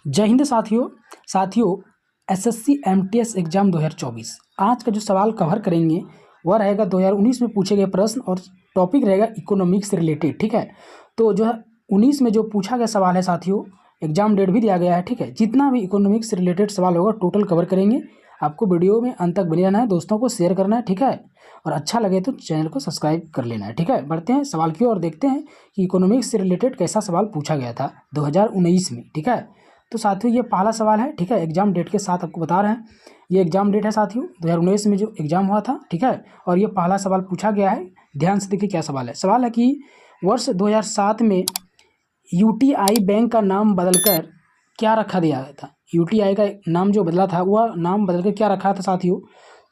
जय हिंद साथियों SSC MTS exam 2024 आज का जो सवाल कवर करेंगे वह रहेगा 2019 में पूछे गए प्रश्न और टॉपिक रहेगा इकोनॉमिक्स से रिलेटेड। ठीक है, तो जो है 19 में जो पूछा गया सवाल है साथियों, एग्जाम डेट भी दिया गया है। ठीक है, जितना भी इकोनॉमिक्स से रिलेटेड सवाल होगा टोटल कवर करेंगे। आपको वीडियो में अंत तक बने रहना है, दोस्तों को शेयर करना है। ठीक है, और अच्छा लगे तो चैनल को सब्सक्राइब कर लेना है। ठीक है, बढ़ते हैं सवाल की ओर, देखते हैं कि इकोनॉमिक्स से रिलेटेड कैसा सवाल पूछा गया था 2019 में। ठीक है, तो साथियों ये पहला सवाल है। ठीक है, एग्जाम डेट के साथ आपको बता रहे हैं, ये एग्जाम डेट है साथियों 2019 में जो एग्जाम हुआ था। ठीक है, और ये पहला सवाल पूछा गया है। ध्यान से देखिए क्या सवाल है। सवाल है कि वर्ष 2007 में यूटीआई बैंक का नाम बदलकर क्या रखा दिया गया था। यूटीआई का नाम जो बदला था वह नाम बदलकर क्या रखा था साथियों।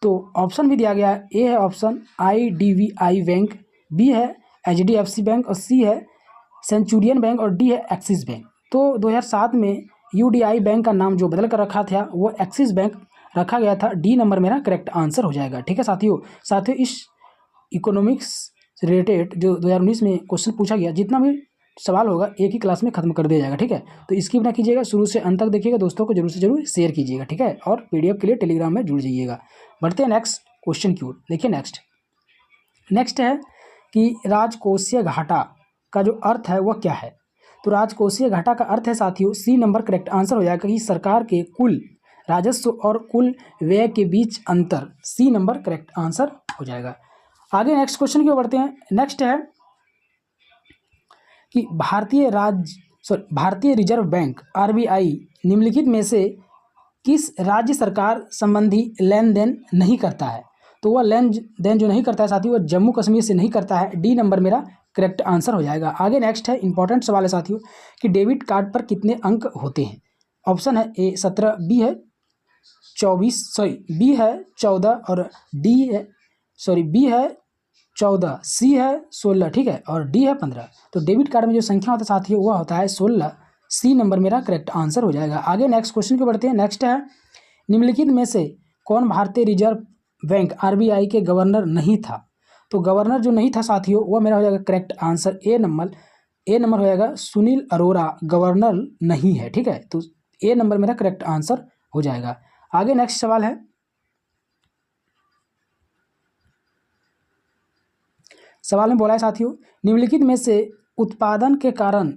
तो ऑप्शन भी दिया गया है। ए है ऑप्शन आईडीबीआई बैंक, बी है एचडीएफसी बैंक, और सी है सेंचुरियन बैंक, और डी है एक्सिस बैंक। तो 2007 में यूडीआई बैंक का नाम जो बदल कर रखा था वो एक्सिस बैंक रखा गया था। डी नंबर मेरा करेक्ट आंसर हो जाएगा। ठीक है साथियों इस इकोनॉमिक्स रिलेटेड जो 2019 में क्वेश्चन पूछा गया, जितना भी सवाल होगा एक ही क्लास में खत्म कर दिया जाएगा। ठीक है, तो स्किप ना कीजिएगा, शुरू से अंत तक देखिएगा, दोस्तों को जरूर से जरूर शेयर कीजिएगा। ठीक है, और पीडीएफ के लिए टेलीग्राम में जुड़ जाइएगा। बढ़ते हैं नेक्स्ट क्वेश्चन की ओर। देखिए नेक्स्ट है कि राजकोषीय घाटा का जो अर्थ है वह क्या है। तो राजकोषीय घाटा का अर्थ है साथियों, सी नंबर करेक्ट आंसर हो जाएगा कि सरकार के कुल राजस्व और कुल व्यय के बीच अंतर। सी नंबर करेक्ट आंसर हो जाएगा। आगे नेक्स्ट क्वेश्चन की ओर बढ़ते हैं। नेक्स्ट है कि भारतीय रिजर्व बैंक आरबीआई निम्नलिखित में से किस राज्य सरकार संबंधी लेन देन नहीं करता है। तो वह लेन देन जो नहीं करता है साथियों वह जम्मू कश्मीर से नहीं करता है। डी नंबर मेरा करेक्ट आंसर हो जाएगा। आगे नेक्स्ट है इंपॉर्टेंट सवाल है साथियों कि डेबिट कार्ड पर कितने अंक होते हैं। ऑप्शन है ए 17, बी है 14, और बी है 14, सी है 16। ठीक है, और डी है 15। तो डेबिट कार्ड में जो संख्या होता है साथियों वह होता है 16। सी नंबर मेरा करेक्ट आंसर हो जाएगा। आगे नेक्स्ट क्वेश्चन को बढ़ते हैं। नेक्स्ट है निम्नलिखित में से कौन भारतीय रिजर्व बैंक आरबीआई के गवर्नर नहीं था। तो गवर्नर जो नहीं था साथियों वह मेरा हो जाएगा करेक्ट आंसर ए नंबर हो जाएगा सुनील अरोड़ा गवर्नर नहीं है। ठीक है, तो ए नंबर मेरा करेक्ट आंसर हो जाएगा। आगे नेक्स्ट सवाल है, सवाल में बोला है साथियों निम्नलिखित में से उत्पादन के कारण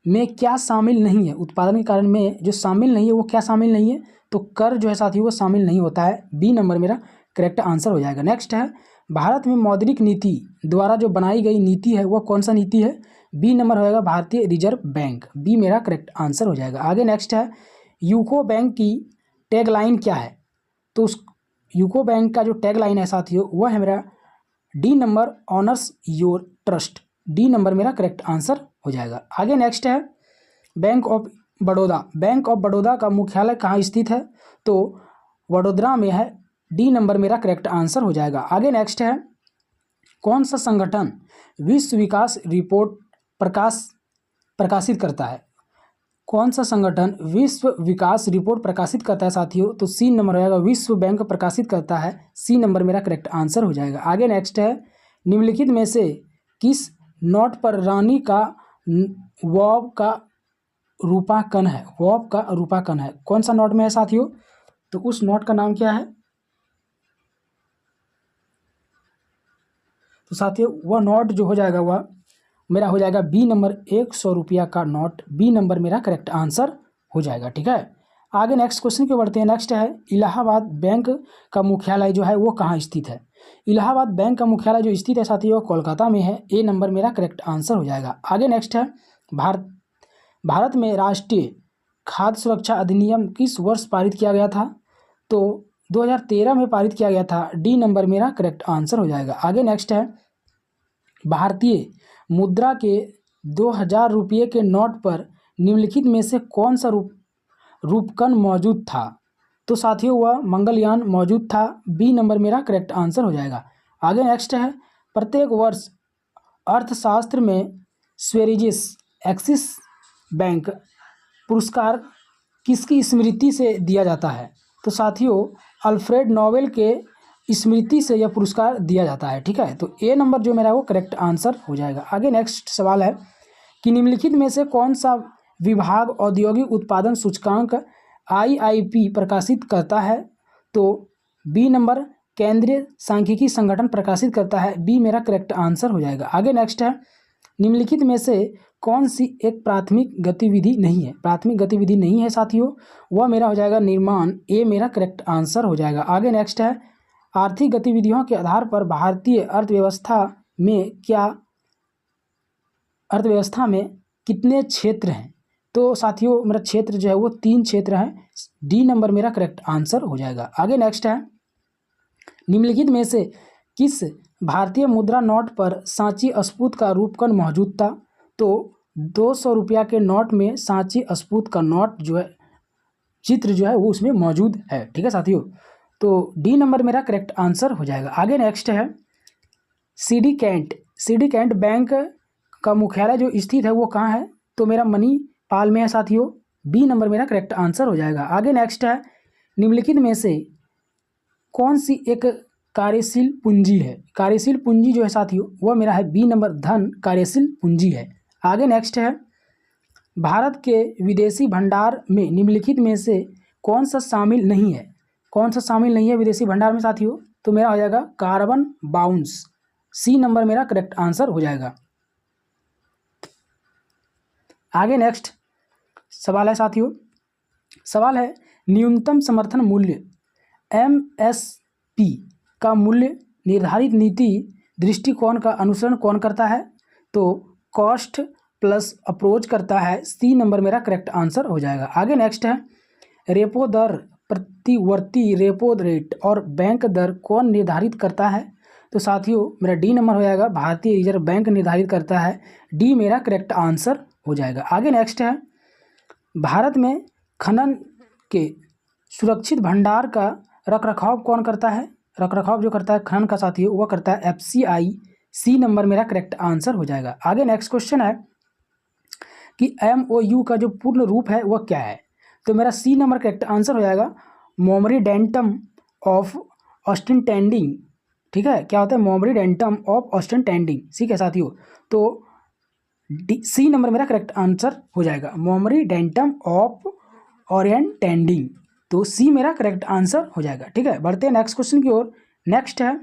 में क्या शामिल नहीं है। उत्पादन के कारण में जो शामिल नहीं है वो क्या शामिल नहीं है। तो कर जो है साथियों वो शामिल नहीं होता है। बी नंबर मेरा करेक्ट आंसर हो जाएगा। नेक्स्ट है भारत में मौद्रिक नीति द्वारा जो बनाई गई नीति है वह कौन सा नीति है। बी नंबर होएगा भारतीय रिजर्व बैंक। बी मेरा करेक्ट आंसर हो जाएगा। आगे नेक्स्ट है यूको बैंक की टैगलाइन क्या है। तो उस यूको बैंक का जो टैगलाइन है साथियों वह है मेरा D number honours your trust. D number मेरा करेक्ट आंसर हो जाएगा। आगे नेक्स्ट है बैंक ऑफ बड़ौदा का मुख्यालय कहाँ स्थित है। तो वडोदरा में है। डी नंबर मेरा करेक्ट आंसर हो जाएगा। आगे नेक्स्ट है कौन सा संगठन विश्व विकास रिपोर्ट प्रकाशित करता है। कौन सा संगठन विश्व विकास रिपोर्ट प्रकाशित करता है साथियों। तो सी नंबर हो जाएगा विश्व बैंक प्रकाशित करता है। सी नंबर मेरा करेक्ट आंसर हो जाएगा। आगे नेक्स्ट है निम्नलिखित में से किस नोट पर रानी का वॉब का रूपांकन है। कौन सा नोट में है साथियों। तो उस नोट का नाम क्या है। तो साथियों वह नोट जो हो जाएगा वह मेरा हो जाएगा बी नंबर 100 रुपया का नोट। बी नंबर मेरा करेक्ट आंसर हो जाएगा। ठीक है, आगे नेक्स्ट क्वेश्चन पे बढ़ते हैं। नेक्स्ट है इलाहाबाद बैंक का मुख्यालय जो है वो कहाँ स्थित है। इलाहाबाद बैंक का मुख्यालय जो स्थित है साथियों कोलकाता में है। ए नंबर मेरा करेक्ट आंसर हो जाएगा। आगे नेक्स्ट है भारत में राष्ट्रीय खाद्य सुरक्षा अधिनियम किस वर्ष पारित किया गया था। तो 2013 में पारित किया गया था। डी नंबर मेरा करेक्ट आंसर हो जाएगा। आगे नेक्स्ट है भारतीय मुद्रा के 2000 रुपये के नोट पर निम्नलिखित में से कौन सा रूपकन मौजूद था। तो साथियों वह मंगलयान मौजूद था। बी नंबर मेरा करेक्ट आंसर हो जाएगा। आगे नेक्स्ट है प्रत्येक वर्ष अर्थशास्त्र में स्वेरिजेस एक्सिस बैंक पुरस्कार किसकी स्मृति से दिया जाता है। तो साथियों अल्फ्रेड नोबेल के स्मृति से यह पुरस्कार दिया जाता है। ठीक है, तो ए नंबर जो मेरा वो करेक्ट आंसर हो जाएगा। आगे नेक्स्ट सवाल है कि निम्नलिखित में से कौन सा विभाग औद्योगिक उत्पादन सूचकांक IIP प्रकाशित करता है? तो बी नंबर केंद्रीय सांख्यिकी संगठन प्रकाशित करता है। बी मेरा करेक्ट आंसर हो जाएगा। आगे नेक्स्ट है, निम्नलिखित में से कौन सी एक प्राथमिक गतिविधि नहीं है? प्राथमिक गतिविधि नहीं है साथियों, वह मेरा हो जाएगा निर्माण। ए मेरा करेक्ट आंसर हो जाएगा। आगे नेक्स्ट है, आर्थिक गतिविधियों के आधार पर भारतीय अर्थव्यवस्था में कितने क्षेत्र हैं? तो साथियों मेरा क्षेत्र जो है वो 3 क्षेत्र हैं। डी नंबर मेरा करेक्ट आंसर हो जाएगा। आगे नेक्स्ट है, निम्नलिखित में से किस भारतीय मुद्रा नोट पर सांची स्फूर्त का रूपकन मौजूद था? तो 200 रुपया के नोट में सांची स्फूर्त का नोट जो है चित्र जो है वो उसमें मौजूद है। ठीक है साथियों, तो डी नंबर मेरा करेक्ट आंसर हो जाएगा। आगे नेक्स्ट है, सिंडिकेट बैंक का मुख्यालय जो स्थित है वो कहाँ है? तो मेरा मणिपाल में है साथियों। बी नंबर मेरा करेक्ट आंसर हो जाएगा। आगे नेक्स्ट है, निम्नलिखित में से कौन सी एक कार्यशील पूंजी है? कार्यशील पूंजी जो है साथियों वह मेरा है बी नंबर धन कार्यशील पूंजी है। आगे नेक्स्ट है, भारत के विदेशी भंडार में निम्नलिखित में से कौन सा शामिल नहीं है? कौन सा शामिल नहीं है विदेशी भंडार में साथियों? तो मेरा हो जाएगा कार्बन बाउंस। सी नंबर मेरा करेक्ट आंसर हो जाएगा। आगे नेक्स्ट सवाल है साथियों, सवाल है न्यूनतम समर्थन मूल्य MSP का मूल्य निर्धारित नीति दृष्टिकोण का अनुसरण कौन करता है? तो कॉस्ट प्लस अप्रोच करता है। सी नंबर मेरा करेक्ट आंसर हो जाएगा। आगे नेक्स्ट है, रेपो दर, प्रतिवर्ती रेपो रेट और बैंक दर कौन निर्धारित करता है? तो साथियों मेरा डी नंबर हो जाएगा, भारतीय रिजर्व बैंक निर्धारित करता है। डी मेरा करेक्ट आंसर हो जाएगा। आगे नेक्स्ट है, भारत में खनन के सुरक्षित भंडार का रखरखाव कौन करता है? रखरखाव जो करता है खनन का साथियों वह करता है FCI। सी नंबर मेरा करेक्ट आंसर हो जाएगा। आगे नेक्स्ट क्वेश्चन है कि MOU का जो पूर्ण रूप है वह क्या है? तो मेरा सी नंबर करेक्ट आंसर हो जाएगा, मोमोरेंडम ऑफ अंडरस्टैंडिंग। ठीक है, क्या होता है? Memorandum of understanding. ठीक है साथियों, तो सी नंबर मेरा करेक्ट आंसर हो जाएगा, मोमोरेंडम ऑफ अंडरस्टैंडिंग। तो सी मेरा करेक्ट आंसर हो जाएगा। ठीक है, बढ़ते हैं नेक्स्ट क्वेश्चन की ओर। नेक्स्ट है,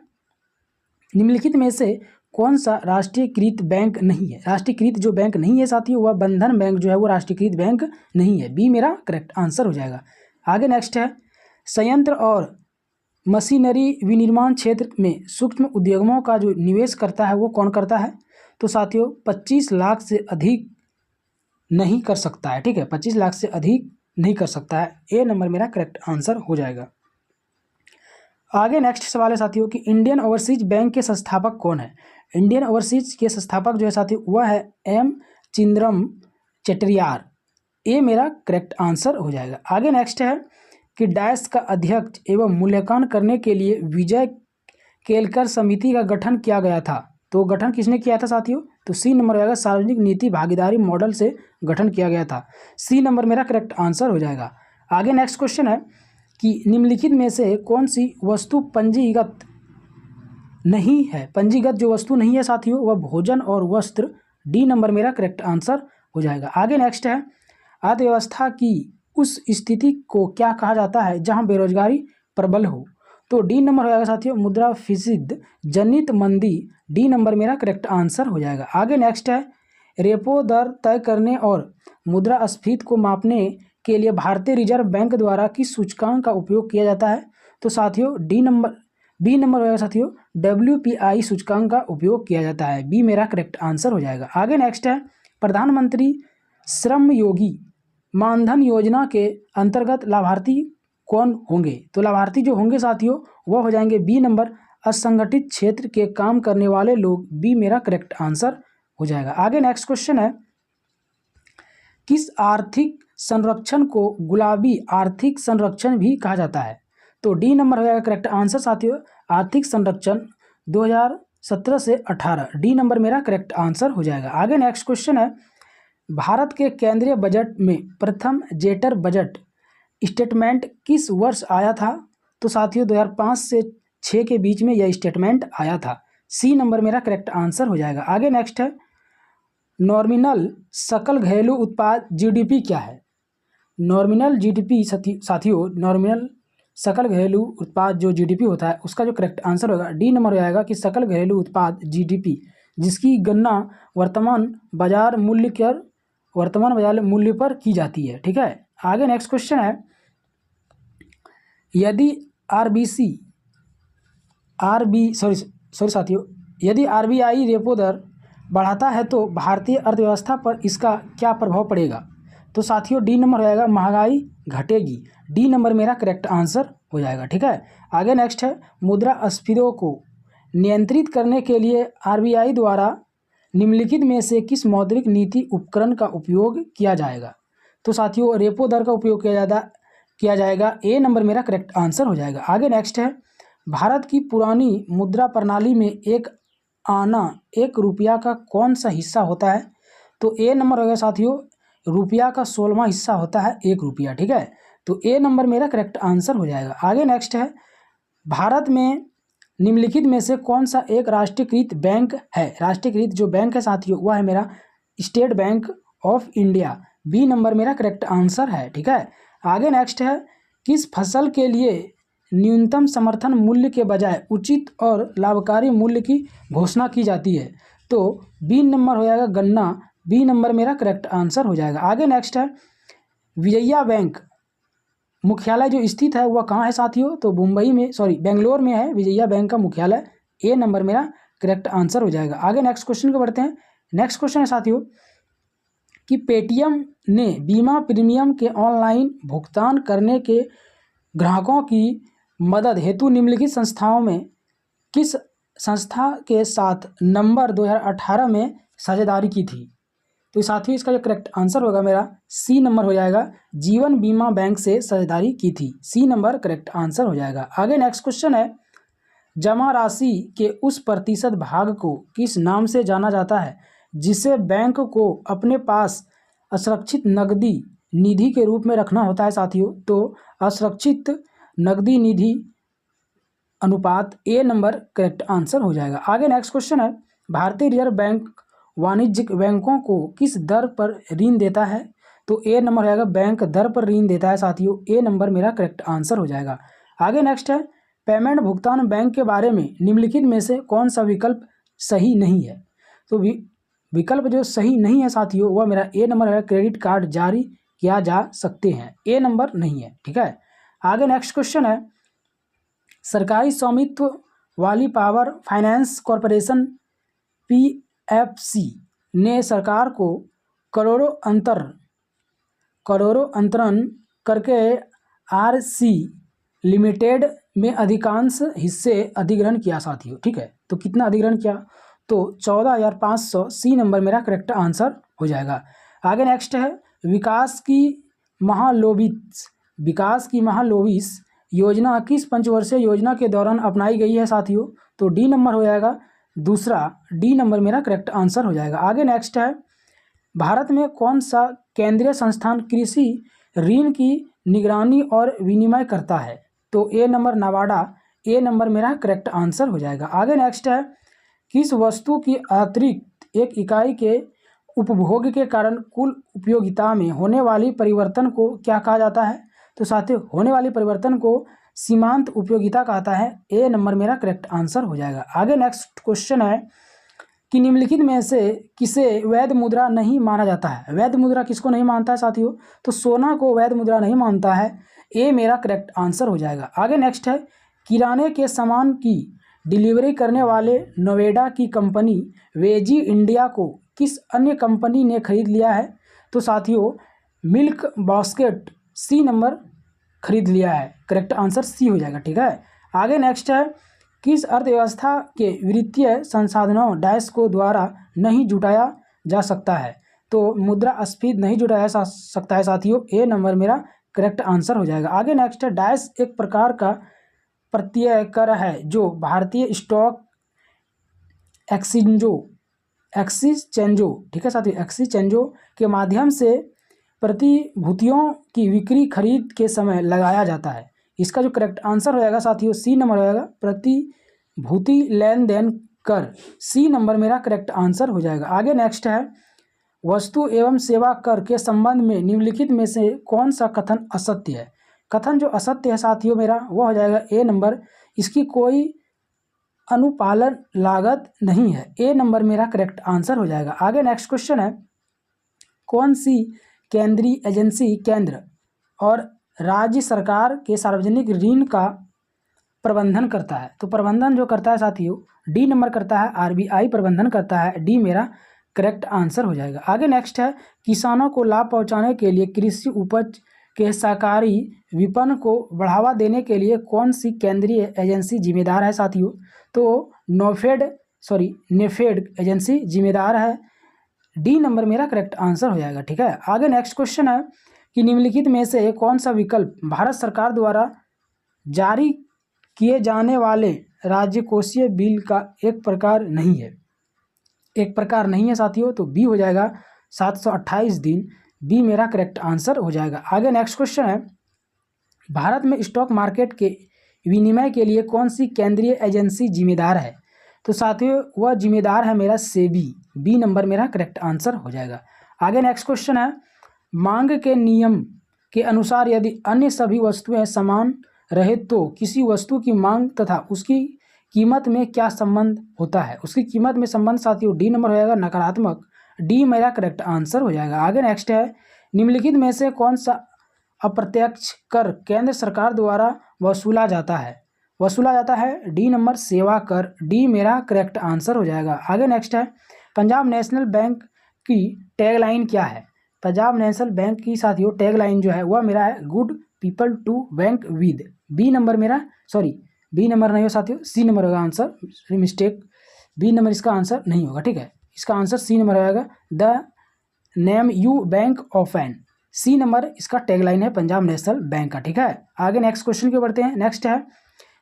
निम्नलिखित में से कौन सा राष्ट्रीयकृत बैंक नहीं है? राष्ट्रीयकृत जो बैंक नहीं है साथियों वह बंधन बैंक जो है वो राष्ट्रीयकृत बैंक नहीं है। बी मेरा करेक्ट आंसर हो जाएगा। आगे नेक्स्ट है, संयंत्र और मशीनरी विनिर्माण क्षेत्र में सूक्ष्म उद्यमों का जो निवेश करता है वो कौन करता है? तो साथियों 25 लाख से अधिक नहीं कर सकता है। ठीक है, 25 लाख से अधिक नहीं कर सकता है। ए नंबर मेरा करेक्ट आंसर हो जाएगा। आगे नेक्स्ट सवाल है साथियों कि इंडियन ओवरसीज बैंक के संस्थापक कौन है? इंडियन ओवरसीज के संस्थापक जो है साथियों वह है M चिदम्बरम चेट्टियार। ए मेरा करेक्ट आंसर हो जाएगा। आगे नेक्स्ट है कि डैश का अध्यक्ष एवं मूल्यांकन करने के लिए विजय केलकर समिति का गठन किया गया था। तो गठन किसने किया था साथियों? तो सी नंबर हो जाएगा, सार्वजनिक नीति भागीदारी मॉडल से गठन किया गया था। सी नंबर मेरा करेक्ट आंसर हो जाएगा। आगे नेक्स्ट क्वेश्चन है कि निम्नलिखित में से कौन सी वस्तु पंजीगत नहीं है? पंजीगत जो वस्तु नहीं है साथियों वह भोजन और वस्त्र। डी नंबर मेरा करेक्ट आंसर हो जाएगा। आगे नेक्स्ट है, अर्थव्यवस्था की उस स्थिति को क्या कहा जाता है जहां बेरोजगारी प्रबल हो? तो डी नंबर हो जाएगा साथियों, मुद्रास्फीति जनित मंदी। डी नंबर मेरा करेक्ट आंसर हो जाएगा। आगे नेक्स्ट है, रेपो दर तय करने और मुद्रास्फीति को मापने के लिए भारतीय रिजर्व बैंक द्वारा किस सूचकांक का उपयोग किया जाता है? तो साथियों बी नंबर हो जाएगा साथियों, WPI सूचकांक का उपयोग किया जाता है। बी मेरा करेक्ट आंसर हो जाएगा। आगे नेक्स्ट है, प्रधानमंत्री श्रम योगी मानधन योजना के अंतर्गत लाभार्थी कौन होंगे? तो लाभार्थी जो होंगे साथियों वह हो जाएंगे बी नंबर, असंगठित क्षेत्र के काम करने वाले लोग। बी मेरा करेक्ट आंसर हो जाएगा। आगे नेक्स्ट क्वेश्चन है, किस आर्थिक संरक्षण को गुलाबी आर्थिक संरक्षण भी कहा जाता है? तो डी नंबर हो जाएगा करेक्ट आंसर साथियों, आर्थिक संरक्षण 2017 से 18। डी नंबर मेरा करेक्ट आंसर हो जाएगा। आगे नेक्स्ट क्वेश्चन है, भारत के केंद्रीय बजट में प्रथम जेटर बजट स्टेटमेंट किस वर्ष आया था? तो साथियों 2005 से 6 के बीच में यह स्टेटमेंट आया था। सी नंबर मेरा करेक्ट आंसर हो जाएगा। आगे नेक्स्ट है, नॉमिनल सकल घरेलू उत्पाद जीडीपी क्या है? नॉमिनल जीडीपी साथियों, नॉमिनल सकल घरेलू उत्पाद जो जीडीपी होता है उसका जो करेक्ट आंसर होगा डी नंबर हो जाएगा कि सकल घरेलू उत्पाद जीडीपी, जिसकी गणना वर्तमान बाजार मूल्य पर की जाती है। ठीक है, आगे नेक्स्ट क्वेश्चन है, यदि यदि आरबीआई रेपो दर बढ़ाता है तो भारतीय अर्थव्यवस्था पर इसका क्या प्रभाव पड़ेगा? तो साथियों डी नंबर हो जाएगा महंगाई घटेगी। डी नंबर मेरा करेक्ट आंसर हो जाएगा। ठीक है, आगे नेक्स्ट है, मुद्रास्फीति को नियंत्रित करने के लिए आरबीआई द्वारा निम्नलिखित में से किस मौद्रिक नीति उपकरण का उपयोग किया जाएगा? तो साथियों रेपो दर का उपयोग किया जाएगा। ए नंबर मेरा करेक्ट आंसर हो जाएगा। आगे नेक्स्ट है, भारत की पुरानी मुद्रा प्रणाली में एक आना एक रुपया का कौन सा हिस्सा होता है? तो ए नंबर होगा साथियों, रुपया का 16वां हिस्सा होता है 1 रुपया। ठीक है, तो ए नंबर मेरा करेक्ट आंसर हो जाएगा। आगे नेक्स्ट है, भारत में निम्नलिखित में से कौन सा एक राष्ट्रीयकृत बैंक है? राष्ट्रीयकृत जो बैंक है साथियों वह है मेरा State Bank of India. B number मेरा करेक्ट आंसर है। ठीक है, आगे नेक्स्ट है, किस फसल के लिए न्यूनतम समर्थन मूल्य के बजाय उचित और लाभकारी मूल्य की घोषणा की जाती है? तो बी नंबर हो जाएगा गन्ना। बी नंबर मेरा करेक्ट आंसर हो जाएगा। आगे नेक्स्ट है, विजया बैंक मुख्यालय जो स्थित है वह कहाँ है साथियों? तो बेंगलोर में है विजया बैंक का मुख्यालय। ए नंबर मेरा करेक्ट आंसर हो जाएगा। आगे नेक्स्ट क्वेश्चन को बढ़ते हैं। नेक्स्ट क्वेश्चन है साथियों कि पेटीएम ने बीमा प्रीमियम के ऑनलाइन भुगतान करने के ग्राहकों की मदद हेतु निम्नलिखित संस्थाओं में किस संस्था के साथ नंबर 2018 में साझेदारी की थी? तो साथियों इसका जो करेक्ट आंसर होगा मेरा सी नंबर हो जाएगा, जीवन बीमा बैंक से साझेदारी की थी। सी नंबर करेक्ट आंसर हो जाएगा। आगे नेक्स्ट क्वेश्चन है, जमा राशि के उस प्रतिशत भाग को किस नाम से जाना जाता है जिसे बैंक को अपने पास असुरक्षित नकदी निधि के रूप में रखना होता है साथियों? तो असुरक्षित नकदी निधि अनुपात। ए नंबर करेक्ट आंसर हो जाएगा। आगे नेक्स्ट क्वेश्चन है, भारतीय रिजर्व बैंक वाणिज्यिक बैंकों को किस दर पर ऋण देता है? तो ए नंबर रहेगा बैंक दर पर ऋण देता है साथियों। ए नंबर मेरा करेक्ट आंसर हो जाएगा। आगे नेक्स्ट है, पेमेंट भुगतान बैंक के बारे में निम्नलिखित में से कौन सा विकल्प सही नहीं है? तो विकल्प जो सही नहीं है साथियों वह मेरा ए नंबर है, क्रेडिट कार्ड जारी किया जा सकते हैं। ए नंबर नहीं है। ठीक है, आगे नेक्स्ट क्वेश्चन है, सरकारी स्वामित्व वाली पावर फाइनेंस कॉरपोरेशन पीएफसी ने सरकार को करोड़ों अंतरण करके आरसी लिमिटेड में अधिकांश हिस्से अधिग्रहण किया साथियों। ठीक है, तो कितना अधिग्रहण किया? तो 14,500। सी नंबर मेरा करेक्ट आंसर हो जाएगा। आगे नेक्स्ट है, विकास की महालोबिस योजना किस पंचवर्षीय योजना के दौरान अपनाई गई है साथियों? तो डी नंबर हो जाएगा दूसरा। डी नंबर मेरा करेक्ट आंसर हो जाएगा। आगे नेक्स्ट है, भारत में कौन सा केंद्रीय संस्थान कृषि ऋण की निगरानी और विनिमय करता है? तो ए नंबर नाबार्ड। ए नंबर मेरा करेक्ट आंसर हो जाएगा। आगे नेक्स्ट है, किस वस्तु की अतिरिक्त एक इकाई के उपभोग के कारण कुल उपयोगिता में होने वाली परिवर्तन को क्या कहा जाता है? तो साथियों होने वाली परिवर्तन को सीमांत उपयोगिता कहता है। ए नंबर मेरा करेक्ट आंसर हो जाएगा। आगे नेक्स्ट क्वेश्चन है कि निम्नलिखित में से किसे वैध मुद्रा नहीं माना जाता है? वैध मुद्रा किसको नहीं मानता है साथियों? तो सोना को वैध मुद्रा नहीं मानता है। ए मेरा करेक्ट आंसर हो जाएगा। आगे नेक्स्ट है, किराने के सामान की डिलीवरी करने वाले नोएडा की कंपनी वेजी इंडिया को किस अन्य कंपनी ने खरीद लिया है? तो साथियों मिल्क बास्केट। सी नंबर खरीद लिया है। करेक्ट आंसर सी हो जाएगा। ठीक है, आगे नेक्स्ट है, किस अर्थव्यवस्था के वित्तीय संसाधनों डैश को द्वारा नहीं जुटाया जा सकता है? तो मुद्रास्फीति नहीं जुटाया जा सकता है साथियों। ए नंबर मेरा करेक्ट आंसर हो जाएगा। आगे नेक्स्ट है, डैश एक प्रकार का प्रत्यय कर है जो भारतीय स्टॉक एक्सचेंजों ठीक है साथियों एक्सचेंजों के माध्यम से प्रतिभूतियों की बिक्री खरीद के समय लगाया जाता है। इसका जो करेक्ट आंसर हो जाएगा साथियों सी नंबर हो जाएगा, प्रतिभूति लेन देन कर। सी नंबर मेरा करेक्ट आंसर हो जाएगा। आगे नेक्स्ट है, वस्तु एवं सेवा कर के संबंध में निम्नलिखित में से कौन सा कथन असत्य है? कथन जो असत्य है साथियों मेरा वो हो जाएगा ए नंबर, इसकी कोई अनुपालन लागत नहीं है। ए नंबर मेरा करेक्ट आंसर हो जाएगा। आगे नेक्स्ट क्वेश्चन है, कौन सी केंद्रीय एजेंसी केंद्र और राज्य सरकार के सार्वजनिक ऋण का प्रबंधन करता है? तो प्रबंधन जो करता है साथियों डी नंबर करता है, आरबीआई प्रबंधन करता है। डी मेरा करेक्ट आंसर हो जाएगा। आगे नेक्स्ट है, किसानों को लाभ पहुंचाने के लिए कृषि उपज के सहकारी विपणन को बढ़ावा देने के लिए कौन सी केंद्रीय एजेंसी जिम्मेदार है साथियों? तो नेफेड एजेंसी जिम्मेदार है। डी नंबर मेरा करेक्ट आंसर हो जाएगा। ठीक है, आगे नेक्स्ट क्वेश्चन है कि निम्नलिखित में से कौन सा विकल्प भारत सरकार द्वारा जारी किए जाने वाले राजकोषीय बिल का एक प्रकार नहीं है? एक प्रकार नहीं है साथियों, तो बी हो जाएगा 728 दिन। बी मेरा करेक्ट आंसर हो जाएगा। आगे नेक्स्ट क्वेश्चन है, भारत में स्टॉक मार्केट के विनिमय के लिए कौन सी केंद्रीय एजेंसी जिम्मेदार है? तो साथियों वह जिम्मेदार है मेरा सेबी। बी नंबर मेरा करेक्ट आंसर हो जाएगा। आगे नेक्स्ट क्वेश्चन है, मांग के नियम के अनुसार यदि अन्य सभी वस्तुएं समान रहे तो किसी वस्तु की मांग तथा उसकी कीमत में क्या संबंध होता है? उसकी कीमत में संबंध साथियों डी नंबर हो जाएगा नकारात्मक। डी मेरा करेक्ट आंसर हो जाएगा। आगे नेक्स्ट है, निम्नलिखित में से कौन सा अप्रत्यक्ष कर केंद्र सरकार द्वारा वसूला जाता है? डी नंबर सेवा कर। डी मेरा करेक्ट आंसर हो जाएगा। आगे नेक्स्ट है, पंजाब नेशनल बैंक की टैगलाइन क्या है? पंजाब नेशनल बैंक की साथियों टैगलाइन जो है वह मेरा है good people to bank with. B number B number नहीं हो साथियों, सी नंबर होगा आंसर, मिस्टेक, बी नंबर इसका आंसर नहीं होगा। ठीक है, इसका आंसर सी नंबर आएगा, the name you bank of an. C number इसका टैगलाइन है पंजाब नेशनल बैंक का। ठीक है, आगे नेक्स्ट क्वेश्चन की बढ़ते हैं। नेक्स्ट है,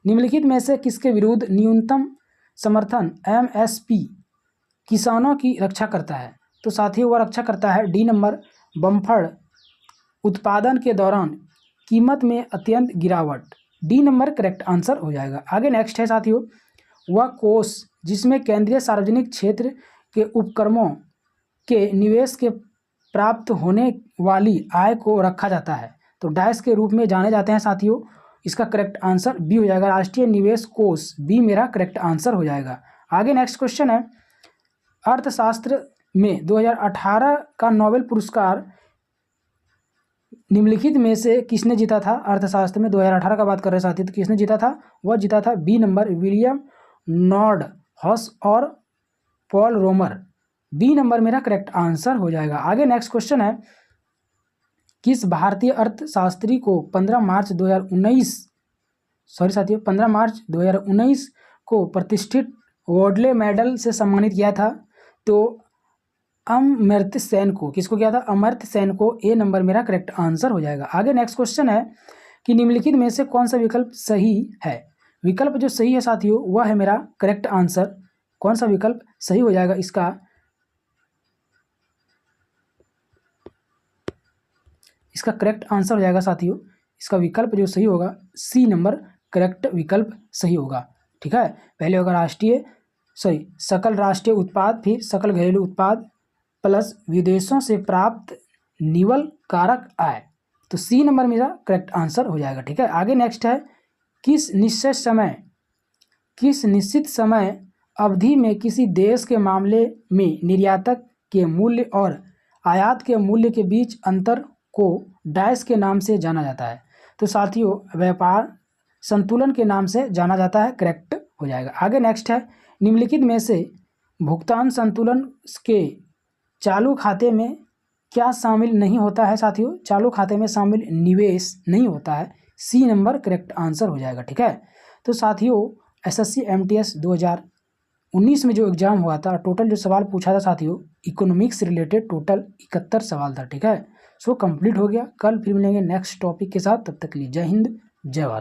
निम्नलिखित में से किसके विरुद्ध न्यूनतम समर्थन एमएसपी किसानों की रक्षा करता है? तो साथियों वह रक्षा करता है डी नंबर बम्फर उत्पादन के दौरान कीमत में अत्यंत गिरावट। डी नंबर करेक्ट आंसर हो जाएगा। आगे नेक्स्ट है साथियों, वह कोष जिसमें केंद्रीय सार्वजनिक क्षेत्र के उपक्रमों के निवेश के प्राप्त होने वाली आय को रखा जाता है तो डैश के रूप में जाने जाते हैं साथियों। इसका करेक्ट आंसर बी हो जाएगा, राष्ट्रीय निवेश कोष। बी मेरा करेक्ट आंसर हो जाएगा। आगे नेक्स्ट क्वेश्चन है, अर्थशास्त्र में 2018 का नोबेल पुरस्कार निम्नलिखित में से किसने जीता था? अर्थशास्त्र में 2018 का बात कर रहे साथी, तो किसने जीता था? वह जीता था B number William Nordhaus और पॉल रोमर। बी नंबर मेरा करेक्ट आंसर हो जाएगा। आगे नेक्स्ट क्वेश्चन है, किस भारतीय अर्थशास्त्री को 15 मार्च 2019 को प्रतिष्ठित वोडले मेडल से सम्मानित किया था? तो अमर्त्य सेन को। किसको किया था? अमर्त्य सेन को। ए नंबर मेरा करेक्ट आंसर हो जाएगा। आगे नेक्स्ट क्वेश्चन है कि निम्नलिखित में से कौन सा विकल्प सही है? विकल्प जो सही है साथियों वह है मेरा करेक्ट आंसर। कौन सा विकल्प सही हो जाएगा? इसका करेक्ट आंसर हो जाएगा साथियों, इसका विकल्प जो सही होगा सी नंबर करेक्ट विकल्प सही होगा। ठीक है, पहले होगा सकल राष्ट्रीय उत्पाद, फिर सकल घरेलू उत्पाद प्लस विदेशों से प्राप्त निवल कारक आय, तो सी नंबर मेरा करेक्ट आंसर हो जाएगा। ठीक है, आगे नेक्स्ट है, किस निश्चित समय अवधि में किसी देश के मामले में निर्यातक के मूल्य और आयात के मूल्य के बीच अंतर को डैश के नाम से जाना जाता है? तो साथियों व्यापार संतुलन के नाम से जाना जाता है। करेक्ट हो जाएगा। आगे नेक्स्ट है, निम्नलिखित में से भुगतान संतुलन के चालू खाते में क्या शामिल नहीं होता है? साथियों चालू खाते में शामिल निवेश नहीं होता है। सी नंबर करेक्ट आंसर हो जाएगा। ठीक है, तो साथियों एसएससी एमटीएस 2019 में जो एग्जाम हुआ था, टोटल जो सवाल पूछा था साथियों इकोनॉमिक्स से रिलेटेड टोटल 71 सवाल था। ठीक है, सो कंप्लीट हो गया। कल फिर मिलेंगे नेक्स्ट टॉपिक के साथ, तब तक के लिए जय हिंद जय भारत।